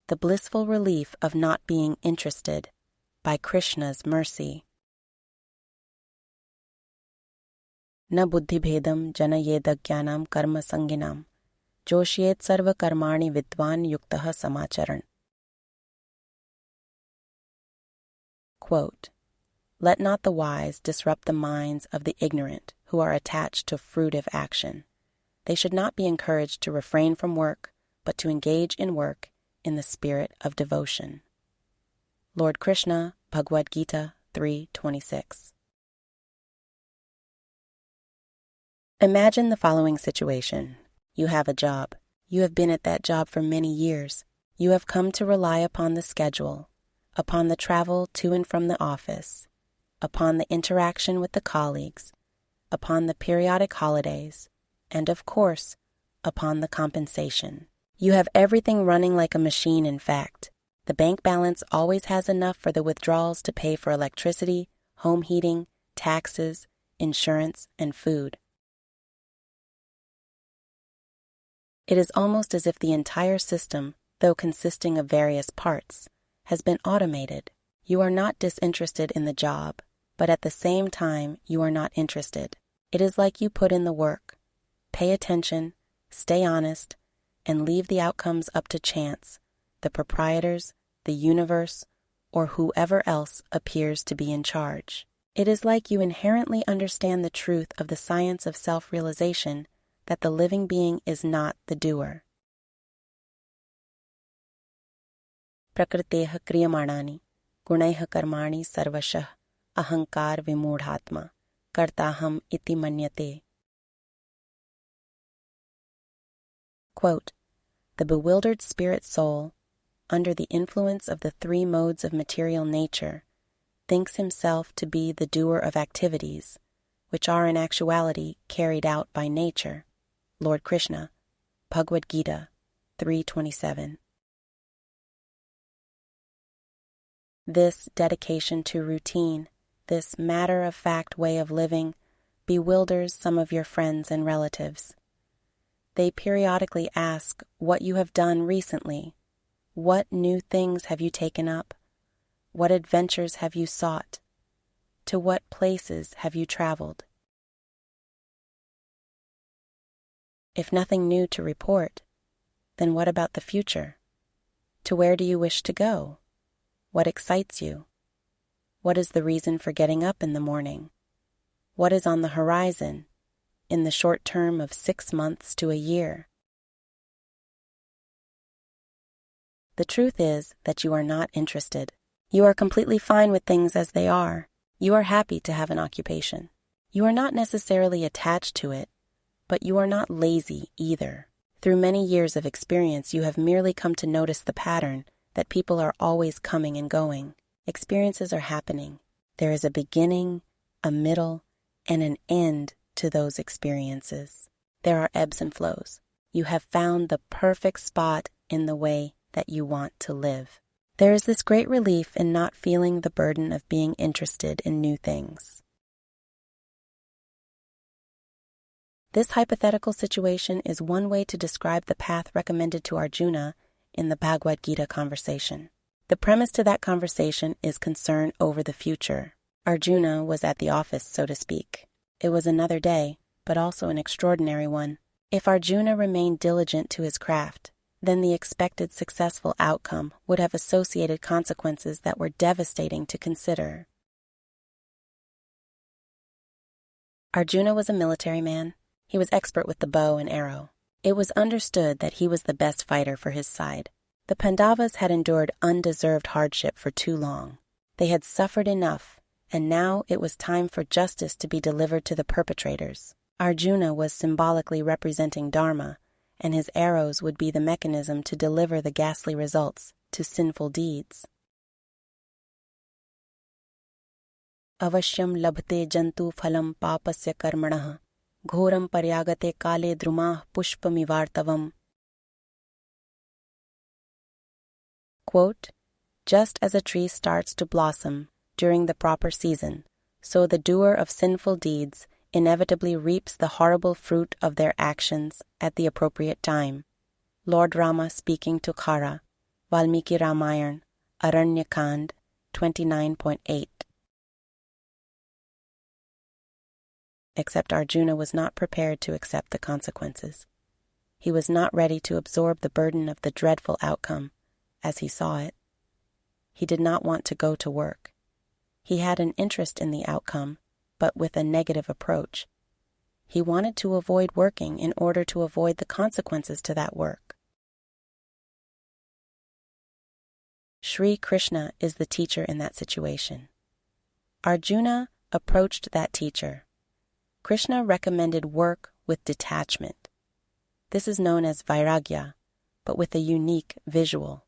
The blissful relief of not being interested by Krishna's mercy. न बुद्धिभेदं जनयेदज्ञानां कर्म संगिनां जोषयेत् सर्व कर्माणि विद्वान् युक्तः समाचरण. Quote, let not the wise disrupt the minds of the ignorant who are attached to fruitive action. They should not be encouraged to refrain from work, but to engage in work in the spirit of devotion. Lord Krishna, Bhagavad-gita 3:26. Imagine the following situation. You have a job. You have been at that job for many years. You have come to rely upon the schedule, upon the travel to and from the office, upon the interaction with the colleagues, upon the periodic holidays, and of course, upon the compensation. You have everything running like a machine, in fact. The bank balance always has enough for the withdrawals to pay for electricity, home heating, taxes, insurance, and food. It is almost as if the entire system, though consisting of various parts, has been automated. You are not disinterested in the job, but at the same time you are not interested. It is like you put in the work. Pay attention, stay honest, and leave the outcomes up to chance, the proprietors, the universe, or whoever else appears to be in charge. It is like you inherently understand the truth of the science of self-realization that the living being is not the doer. Prakriteha kriyamanani gunaiha karmani sarvashah ahankar vimudhatma kartaham iti manyate. Quote, the bewildered spirit soul, under the influence of the three modes of material nature, thinks himself to be the doer of activities, which are in actuality carried out by nature. Lord Krishna, Bhagavad-gita 3:27. This dedication to routine, this matter-of-fact way of living, bewilders some of your friends and relatives. They periodically ask what you have done recently. What new things have you taken up? What adventures have you sought? To what places have you traveled? If nothing new to report, then what about the future? To where do you wish to go? What excites you? What is the reason for getting up in the morning? What is on the horizon in the short term of 6 months to a year? The truth is that you are not interested. You are completely fine with things as they are. You are happy to have an occupation. You are not necessarily attached to it, but you are not lazy either. Through many years of experience, you have merely come to notice the pattern that people are always coming and going. Experiences are happening. There is a beginning, a middle, and an end to those experiences. There are ebbs and flows. You have found the perfect spot in the way that you want to live. There is this great relief in not feeling the burden of being interested in new things. This hypothetical situation is one way to describe the path recommended to Arjuna in the Bhagavad-gita conversation. The premise to that conversation is concern over the future. Arjuna was at the office, so to speak. It was another day, but also an extraordinary one. If Arjuna remained diligent to his craft, then the expected successful outcome would have associated consequences that were devastating to consider. Arjuna was a military man. He was expert with the bow and arrow. It was understood that he was the best fighter for his side. The Pandavas had endured undeserved hardship for too long. They had suffered enough, and now it was time for justice to be delivered to the perpetrators. Arjuna was symbolically representing Dharma, and his arrows would be the mechanism to deliver the ghastly results to sinful deeds. Avashyam labhte jantu phalam papasya karmanah ghoram paryagate kale drumah pushpamivartavam. Quote, just as a tree starts to blossom during the proper season, so the doer of sinful deeds inevitably reaps the horrible fruit of their actions at the appropriate time. Lord Rama speaking to Khara, Valmiki Ramayana, Aranyakand 29.8. Except Arjuna was not prepared to accept the consequences. He was not ready to absorb the burden of the dreadful outcome as he saw it. He did not want to go to work. He had an interest in the outcome, but with a negative approach. He wanted to avoid working in order to avoid the consequences to that work. Sri Krishna is the teacher in that situation. Arjuna approached that teacher. Krishna recommended work with detachment. This is known as vairagya, but with a unique visual.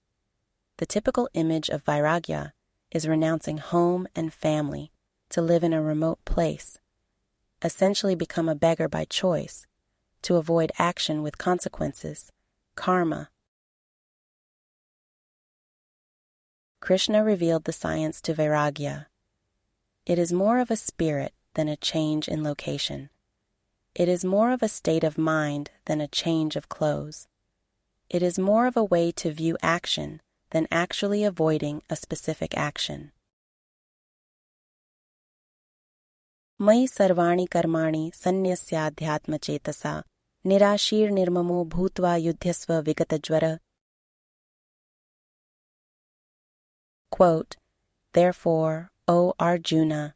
The typical image of vairagya is renouncing home and family to live in a remote place, essentially become a beggar by choice, to avoid action with consequences, karma. Krishna revealed the science to vairagya. It is more of a spirit than a change in location. It is more of a state of mind than a change of clothes. It is more of a way to view action than actually avoiding a specific action. Mai sarvani karmani sannyasyaadhyatma chetasa nirashir nirmamo bhutva yudhyasva vigatajvara. Quote, Therefore, O Arjuna,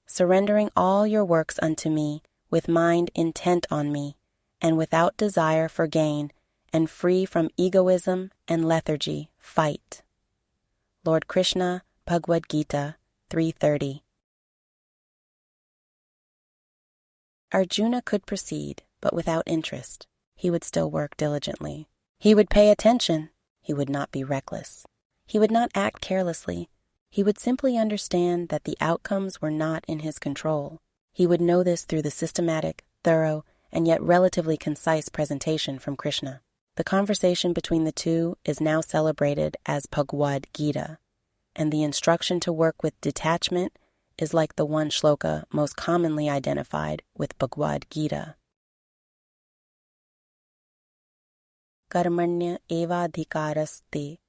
surrendering all your works unto me, with mind intent on me, and without desire for gain, and free from egoism and lethargy, fight. Lord Krishna, Bhagavad-gita 3:30. Arjuna could proceed, but without interest. He would still work diligently. He would pay attention. He would not be reckless. He would not act carelessly. He would simply understand that the outcomes were not in his control. He would know this through the systematic, thorough, and yet relatively concise presentation from Krishna. The conversation between the two is now celebrated as Bhagavad-gita, and the instruction to work with detachment is like the one shloka most commonly identified with Bhagavad-gita. Karmanya evadhikaraste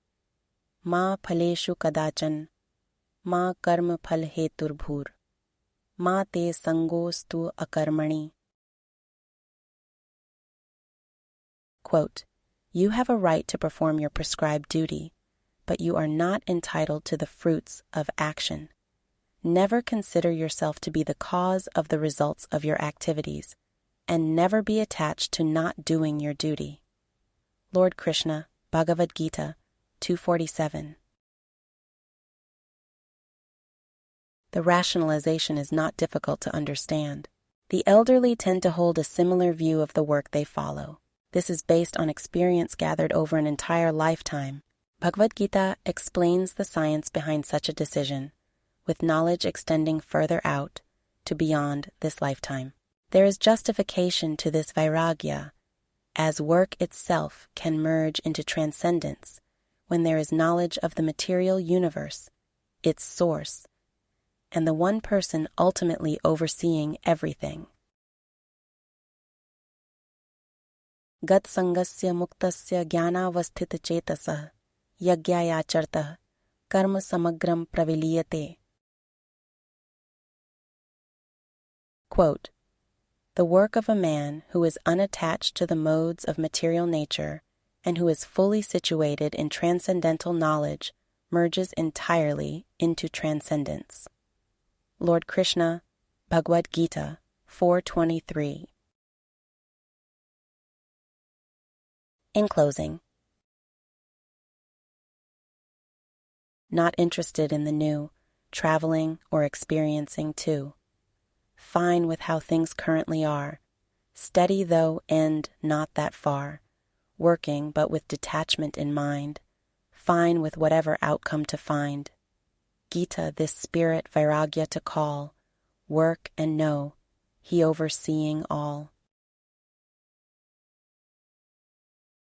ma phaleshu kadachan ma karma phal heturbhur ma te sangostu akarmani. Quote, You have a right to perform your prescribed duty, but you are not entitled to the fruits of action. Never consider yourself to be the cause of the results of your activities, and never be attached to not doing your duty. Lord Krishna, Bhagavad-gita 247. The rationalization is not difficult to understand. The elderly tend to hold a similar view of the work they follow. This is based on experience gathered over an entire lifetime. Bhagavad-gita explains the science behind such a decision, with knowledge extending further out to beyond this lifetime. There is justification to this vairagya, as work itself can merge into transcendence when there is knowledge of the material universe, its source, and the one person ultimately overseeing everything. Gat sangasya muktasya jnanavasthita chetasah yagyayachartah karma samagram praviliyate. Quote, The work of a man who is unattached to the modes of material nature and who is fully situated in transcendental knowledge merges entirely into transcendence. Lord Krishna, Bhagavad-gita 4:23. In closing, not interested in the new, traveling or experiencing too. Fine with how things currently are, steady though end not that far, working but with detachment in mind, fine with whatever outcome to find. Gita, this spirit vairagya to call, work and know, he overseeing all.